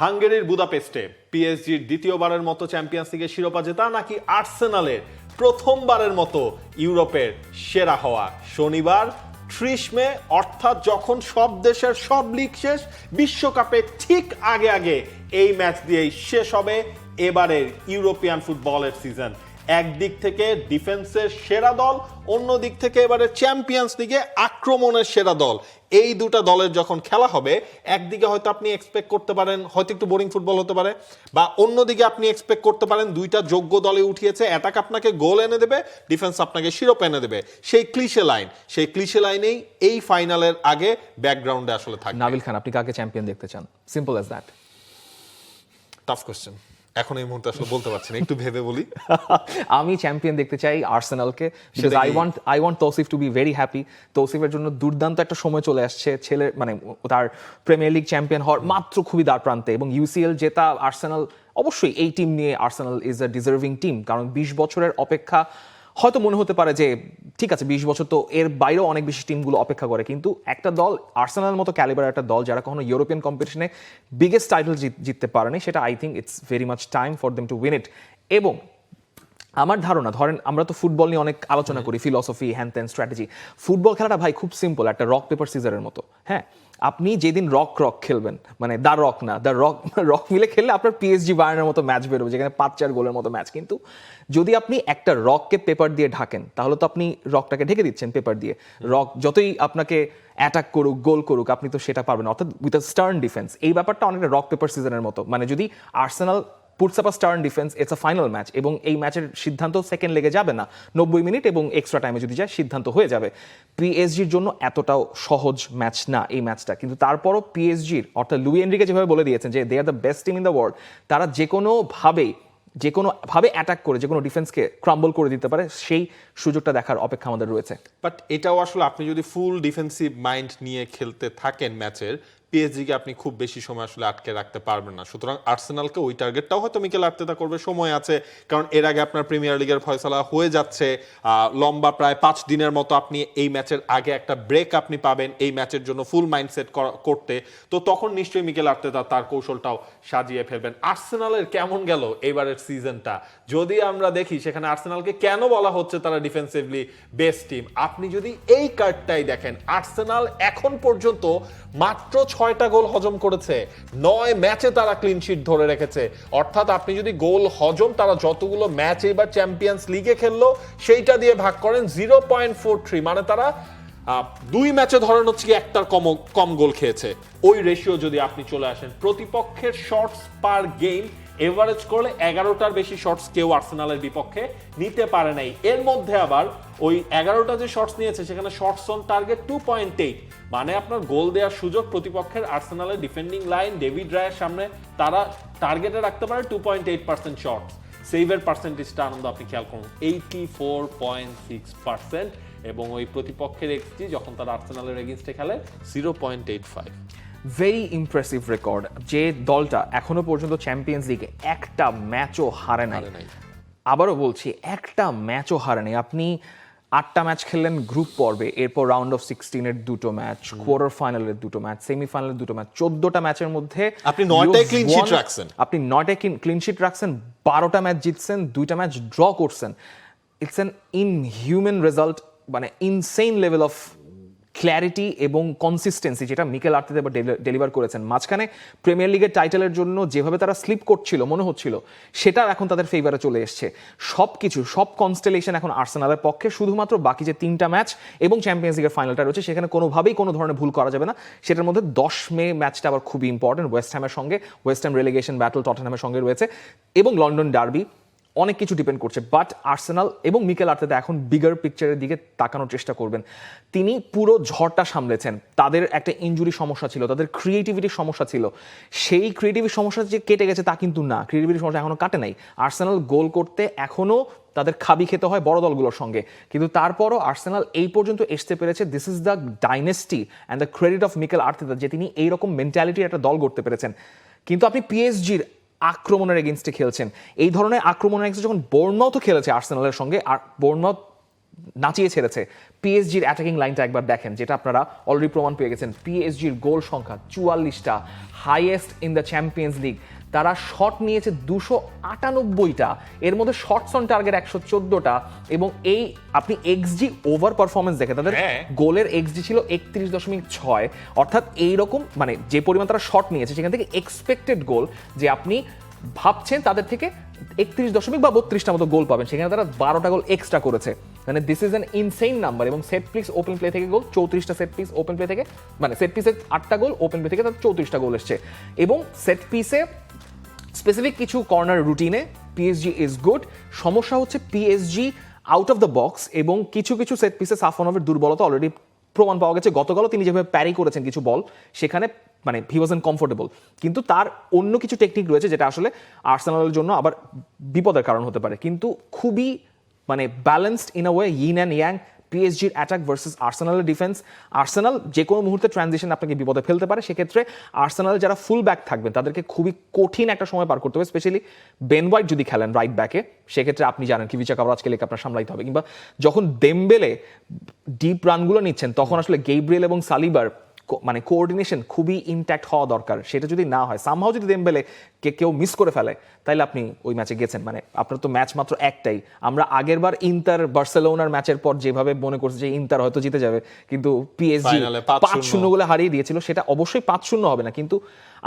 হাঙ্গেরির বুদাপেস্টে পিএসজির দ্বিতীয়বারের মতো চ্যাম্পিয়ন্স লিগের শিরোপা জেতা নাকি আর্সেনালের প্রথমবারের মতো ইউরোপের সেরা হওয়া? শনিবার 30 মে, অর্থাৎ যখন সব দেশের সব লিগ শেষ, বিশ্বকাপে ঠিক আগে আগে এই ম্যাচ দিয়েই শেষ হবে এবারের ইউরোপিয়ান ফুটবলের সিজন। একদিক থেকে ডিফেন্সের সেরা দল, অন্য দিক থেকে এবারে চ্যাম্পিয়ন্স লিগে আক্রমণের সেরা দল। এই দুটা দলের যখন খেলা হবে, একদিকে হয়তো আপনি এক্সপেক্ট করতে পারেন হয়তো একটু বোরিং ফুটবল হতে পারে, বা অন্যদিকে আপনি এক্সপেক্ট করতে পারেন দুইটা যোগ্য দলে উঠিয়েছে, অ্যাটাক আপনাকে গোল এনে দেবে, ডিফেন্স আপনাকে শিরোপা এনে দেবে। সেই ক্লিশে লাইনেই এই ফাইনালের আগে ব্যাকগ্রাউন্ডে আসলে থাকে। নাবিল খান, আপনি কাকে চ্যাম্পিয়ন দেখতে চান? Simple as that. Tough question, এখন এই মুহূর্তে আসলে বলতে পারছি না, একটু ভেবে বলি। আমি চ্যাম্পিয়ন দেখতে চাই আর্সেনালকে, because I want Tausif to be very happy. তৌসিফের জন্য দুর্দান্ত একটা সময় চলে আসছে, ছেলে মানে তার প্রিমিয়ার লিগ চ্যাম্পিয়ন হওয়ার মাত্র খুবই দ্বার প্রান্তে, এবং ইউসিএল জেতা আর্সেনাল অবশ্যই এই টিম নিয়ে Arsenal is a deserving team. কারণ 20 বছরের অপেক্ষা, হয়তো মনে হতে পারে যে ঠিক আছে 20 বছর তো এর বাইরেও অনেক বেশি টিমগুলো অপেক্ষা করে, কিন্তু একটা দল আর্সেনালের মতো ক্যালিবার একটা দল যারা কখনো ইউরোপিয়ান কম্পিটিশনে বিগেস্ট টাইটেল জিততে পারেনি, সেটা I think it's very much time for them to win ইট। এবং আমার ধারণা, ধরেন আমরা তো ফুটবল নিয়ে অনেক আলোচনা করি, ফিলসফি, হ্যান্ড স্ট্র্যাটেজি। ফুটবল খেলাটা ভাই খুব সিম্পল, একটা রক পেপার সিজারের মতো। হ্যাঁ, আপনি যেদিন রক খেলবেন, মানে দ্য রক মিলে খেললে আপনার পিএসজি বায়ার্নের মতো ম্যাচ বেরোবে, যেখানে 5-4 গোলের মতো ম্যাচ। কিন্তু যদি আপনি একটা রককে পেপার দিয়ে ঢাকেন, তাহলে তো আপনি রকটাকে ঢেকে দিচ্ছেন পেপার দিয়ে। রক যতই আপনাকে অ্যাটাক করুক, গোল করুক, আপনি তো সেটা পারবেন, অর্থাৎ উইথ আ স্টার্ন ডিফেন্স। এই ব্যাপারটা অনেকটা রক পেপার সিজনের মতো। মানে যদি Arsenal puts up a stern defence, it's a final match, এবং এই ম্যাচের সিদ্ধান্ত সেকেন্ড লেগে যাবে না, 90 মিনিট এবং এক্সট্রা টাইমে যদি যায় সিদ্ধান্ত হয়ে যাবে। পিএসজির জন্য এতটাও সহজ ম্যাচ না এই ম্যাচটা, কিন্তু তারপরও পিএসজির, অর্থাৎ লুই এনরিকে যেভাবে বলে দিয়েছেন যে they are the best team in the world, তারা যে কোনোভাবে অ্যাটাক করে যে কোনো ডিফেন্সকে ক্রাম্বল করে দিতে পারে, সেই সুযোগটা দেখার অপেক্ষা আমাদের রয়েছে। বাট এটাও আসলে আপনি যদি ফুল ডিফেন্সিভ মাইন্ড নিয়ে খেলতে থাকেন ম্যাচের, পিএসজিকে আপনি খুব বেশি সময় আসলে আটকে রাখতে পারবেন না। সুতরাং আর্সেনালকে ওই টার্গেটটাও হয়তো মিকেল আর্তেতা করবে, সময় আছে, কারণ এর আগে আপনার প্রিমিয়ার লিগের ফয়সালা হয়ে যাচ্ছে, লম্বা প্রায় 5 দিনের মতো আপনি এই ম্যাচের আগে একটা ব্রেক আপনি পাবেন এই ম্যাচের জন্য ফুল মাইন্ডসেট করতে। তো তখন নিশ্চয়ই মিকেল আর্তেতা তার কৌশলটাও সাজিয়ে ফেলবেন। আর্সেনালের কেমন গেল এবারের সিজনটা যদি আমরা দেখি, সেখানে আর্সেনালকে কেন বলা হচ্ছে তারা ডিফেন্সিভলি বেস্ট টিম? আপনি যদি এই কার্ডটাই দেখেন, আর্সেনাল এখন পর্যন্ত মাত্র 6টা গোল হজম করেছে, 9 ম্যাচে তারা ক্লিন শিট ধরে রেখেছে। অর্থাৎ আপনি যদি গোল হজম তারা যতগুলো ম্যাচ এবার চ্যাম্পিয়ন্স লিগে খেললো সেইটা দিয়ে ভাগ করেন 0.43, মানে তারা 2 ম্যাচে ধরেন হচ্ছে কি একটার কম গোল খেয়েছে। ওই রেশিও যদি আপনি চলে আসেন, প্রতিপক্ষের শটস পার গেম এভারেজ করলে 11টার বেশি শটস কেউ আর্সেনালের বিপক্ষে নিতে পারে নাই। এর মধ্যে আবার ওই 11টা যে শটস নিয়েছে সেখানে শটস অন টার্গেট 2.8, মানে আপনার গোল দেওয়ার সুযোগ প্রতিপক্ষের আর্সেনালের ডিফেন্ডিং লাইন ডেভিড রায়ের সামনে তারা টার্গেটে রাখতে পারে 2.8% শটস। সেভের পার্সেন্টেজটা আনন্দ আপনি খেয়াল করুন, 84.6%, এবং ওই প্রতিপক্ষের এক্সজি যখন তারা আর্সেনালের এগেইনস্টে খেলে 0.85। Very impressive record. যে দলটা এখনো পর্যন্ত চ্যাম্পিয়ন্স লিগে একটা ম্যাচও হারে নাই, আবারও বলছি একটা ম্যাচও হারে নাই। আপনি 8টা ম্যাচ খেললেন গ্রুপ পর্বে, এরপর রাউন্ড অফ 16-এর 2টো ম্যাচ, কোয়ার্টার ফাইনালের 2টো ম্যাচ, সেমিফাইনালের 2টো ম্যাচ, 14টা ম্যাচের মধ্যে আপনি 9টায় ক্লিন শিট রাখছেন, 12টা ম্যাচ জিতছেন, 2টা ম্যাচ ড্র করছেন। ইটস অ্যান ইনহিউম্যান রেজাল্ট, মানে ইনসেইন লেভেল অফ ক্ল্যারিটি এবং কনসিস্টেন্সি যেটা মিকেল আর্তেতা ডেলিভার করেছেন। মাঝখানে প্রিমিয়ার লিগের টাইটেলের জন্য যেভাবে তারা স্লিপ করছিল মনে হচ্ছিল, সেটা এখন তাদের ফেভারে চলে এসছে। সব কনস্টেলেশন এখন আর্সেনালের পক্ষে। শুধুমাত্র বাকি যে 3টা ম্যাচ এবং চ্যাম্পিয়ন্স লিগের ফাইনালটা রয়েছে, সেখানে কোনোভাবেই কোনো ধরনের ভুল করা যাবে না। সেটার মধ্যে 10 মে ম্যাচটা আবার খুবই ইম্পর্টেন্ট, ওয়েস্ট হ্যামের সঙ্গে, ওয়েস্ট হ্যাম রেলিগেশন ব্যাটল টটনহ্যামের সঙ্গে রয়েছে, এবং লন্ডন ডার্বি। অনেক কিছু ডিপেন্ড করছে, বাট আর্সেনাল এবং মিকেল আর্তেতা এখন বিগার পিকচারের দিকে তাকানোর চেষ্টা করবেন। তিনি পুরো ঝড়টা সামলেছেন। তাদের একটা ইনজুরি সমস্যা ছিল, তাদের ক্রিয়েটিভিটির সমস্যা ছিল। সেই ক্রিয়েটিভিটির সমস্যা যে কেটে গেছে তা কিন্তু না, ক্রিয়েটিভিটির সমস্যা এখনো কাটে নাই। আর্সেনাল গোল করতে এখনো তাদের খাবি খেতে হয় বড় দলগুলোর সঙ্গে, কিন্তু তারপরও আর্সেনাল এই পর্যন্ত আসতে পেরেছে। This is the dynasty and the credit of Mikel Arteta, যে তিনি এইরকম মেন্টালিটির একটা দল গড়তে পেরেছেন। কিন্তু আপনি পিএসজির আক্রমণের এগেইনস্টে খেলছেন, এই ধরনের আক্রমণের এগেইনস্টে যখন বোর্নমাউথও খেলেছে আর্সেনালের সঙ্গে, আর বোর্নমাউথ নাচিয়ে ছেড়েছে। পিএসজির অ্যাটাকিং লাইনটা একবার দেখেন, যেটা আপনারা অলরেডি প্রমাণ পেয়ে গেছেন। পিএসজির গোল সংখ্যা 44টা, highest in the Champions League. তারা শট নিয়েছে 298টা, এর মধ্যে শটস অন টার্গেট 114টা, এবং এই আপনি এক্সজি ওভার পারফরমেন্স দেখে তাদের গোলের এক্সজি ছিল 31.6, অর্থাৎ এইরকম মানে যে পরিমাণ তারা শট নিয়েছে সেখান থেকে এক্সপেক্টেড গোল যে আপনি ভাবছেন তাদের থেকে 31.32টা মতো গোল পাবেন, সেখানে তারা 12টা গোল এক্সট্রা করেছে। মানে this is an insane number. এবং সেট পিস ওপেন প্লে থেকে গোল 34টা, সেট পিস ওপেন প্লে থেকে মানে সেট পিসে 8টা গোল, ওপেন প্লে থেকে তাদের 34টা গোল এসছে। এবং সেট পিসে স্পেসিফিক কিছু কর্নার রুটিনে পিএসজি ইজ গুড। সমস্যা হচ্ছে PSG out of the box এবং কিছু কিছু সেট পিসে সাফওয়ানোভের দুর্বলতা অলরেডি প্রমাণ পাওয়া গেছে। গতকালও তিনি যেভাবে প্যারি করেছেন কিছু বল, সেখানে মানে হি ওয়াজন্ট কমফোর্টেবল, কিন্তু তার অন্য কিছু টেকনিক রয়েছে যেটা আসলে আর্সেনালের জন্য আবার বিপদের কারণ হতে পারে। কিন্তু খুবই মানে balanced in a way, in and young পিএসজির অ্যাটাক ভার্সেস আর্সেনালের ডিফেন্স। আর্সেনাল যে কোনো মুহূর্তে ট্রানজিশন আপনাকে বিপদে ফেলতে পারে, সেক্ষেত্রে আর্সেনাল যারা ফুল ব্যাক থাকবেন তাদেরকে খুবই কঠিন একটা সময় পার করতে হবে, স্পেশালি বেন হোয়াইট যদি খেলেন রাইট ব্যাকে, সেক্ষেত্রে আপনি জানেন কিভিচা কাভারাৎসকেলিকে আপনার সামলাইতে হবে। কিংবা যখন দেমবেলে ডিপ রানগুলো নিচ্ছেন তখন আসলে গেইব্রিয়েল এবং সালিবার মানে কোঅর্ডিনেশন খুবই ইনট্যাক্ট হওয়া দরকার। সেটা যদি না হয়, সামহাও যদি দেমবেলে কেউ মিস করে ফেলে, তাইলে আপনি ওই ম্যাচে গেছেন। মানে আপনার তো ম্যাচ মাত্র একটাই। আমরা আগেরবার ইন্টার বার্সেলোনার ম্যাচের পর যেভাবে মনে করছি যে ইন্টার হয়তো জিতে যাবে, কিন্তু পিএসজি 5-0 গোলে হারিয়ে দিয়েছিল। সেটা অবশ্যই 5-0 হবে না, কিন্তু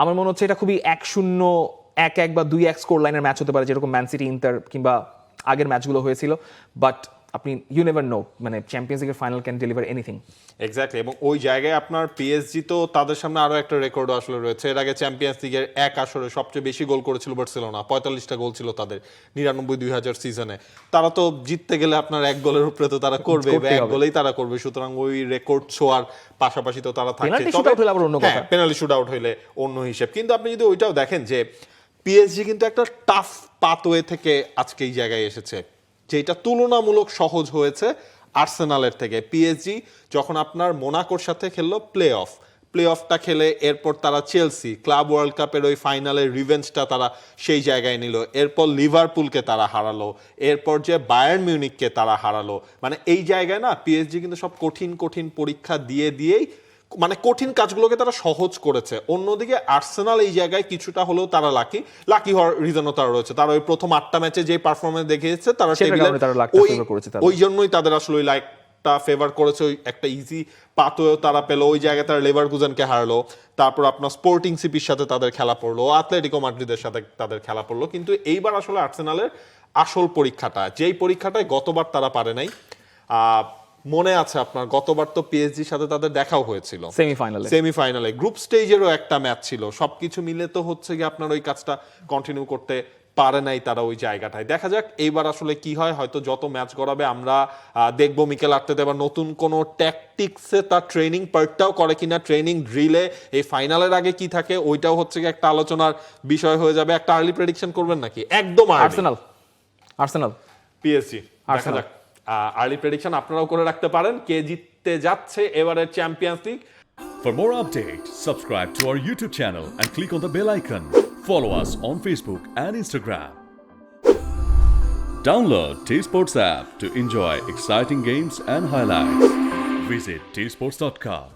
আমার মনে হচ্ছে এটা খুবই 1-0, 1-1 বা 2-1 স্কোর লাইনের ম্যাচ হতে পারে, যেরকম ম্যান সিটি ইন্টার কিংবা আগের ম্যাচগুলো হয়েছিল। বাট আপনি ইউ নেভার নো, মানে চ্যাম্পিয়ন্স লিগের final can deliver anything. Exactly. এবং ওই জায়গায় আপনার পিএসজি তো তাদের সামনে আরো একটা রেকর্ড আসলে রয়েছে। এর আগে চ্যাম্পিয়ন্স লিগের এক আসরে সবচেয়ে বেশি গোল করেছিল বার্সেলোনা, 45টা গোল ছিল তাদের 99-2000 সিজনে। তারা তো জিততে গেলে আপনার এক গোলের উপরে তো তারা করবে, এক গোলেই তারা করবে, সুতরাং ওই রেকর্ড ছোঁয়ার পাশাপাশি তো তারা থাকছে। পেনাল্টি শুট আউট হইলে অন্য হিসেব। কিন্তু আপনি যদি ওইটাও দেখেন যে পিএসজি কিন্তু একটা টাফ পাথওয়ে থেকে আজকে এই জায়গায় এসেছে, যেটা তুলনামূলক সহজ হয়েছে আর্সেনালের থেকে। পিএসজি যখন আপনার মোনাকোর সাথে খেললো প্লে অফটা খেলে, এরপর তারা চেলসি, ক্লাব ওয়ার্ল্ড কাপের ওই ফাইনালের রিভেঞ্জটা তারা সেই জায়গায় নিল, এরপর লিভারপুলকে তারা হারালো, এরপর যে বায়ার্ন মিউনিককে তারা হারালো। মানে এই জায়গায় না পিএসজি কিন্তু সব কঠিন কঠিন পরীক্ষা দিয়েই মানে কঠিন কাজগুলোকে তারা সহজ করেছে। অন্যদিকে আর্সেনাল এই জায়গায় কিছুটা হলেও তারা লাকি হওয়ার রিজনও তারা রয়েছে। তারা ওই প্রথম 8টা ম্যাচে যে পারফরমেন্স দেখিয়েছে তারা ওই জন্যই তাদের আসলে ওই লাইকটা ফেভার করেছে। ওই একটা ইজি পাথওয়েও তারা পেলো, ওই জায়গায় তারা লেভারকুজেনকে হারালো, তারপর আপনার স্পোর্টিং সিপির সাথে তাদের খেলা পড়লো, আতলেটিকো মাদ্রিদের সাথে তাদের খেলা পড়লো। কিন্তু এইবার আসলে আর্সেনালের আসল পরীক্ষাটা, যেই পরীক্ষাটায় গতবার তারা পারে নাই। মনে আছে আপনার গতবার তো পিএসজির সাথে তাদের দেখাও হয়েছিল সেমিফাইনালে, গ্রুপ স্টেজেরও একটা ম্যাচ ছিল। সবকিছু মিলে তো হচ্ছে গিয়ে আপনার ওই কাজটা কন্টিনিউ করতে পারে নাই তারা ওই জায়গাটায়। দেখা যাক এইবার আসলে কি হয়। হয়তো যত ম্যাচ গড়াবে আমরা দেখবো মিকেল আর্তেতা এবার নতুন কোনো ট্যাকটিক্সে তার ট্রেনিং পার্টটাও করে কিনা, ট্রেনিং ড্রিলে এই ফাইনালের আগে কি থাকে ওইটাও হচ্ছে গিয়ে একটা আলোচনার বিষয় হয়ে যাবে। একটা আর্লি প্রেডিকশন করবেন নাকি? একদম আর্সেনাল পিএসজি, দেখা যাক। আর্লি প্রেডিকশন আপনারাও করে রাখতে পারেন কে জিততে যাচ্ছে এবারের champions league. For more updates, subscribe to our YouTube channel and click on the bell icon. Follow us on Facebook and Instagram. Download T-Sports app to enjoy exciting games and highlights. Visit tsports.com.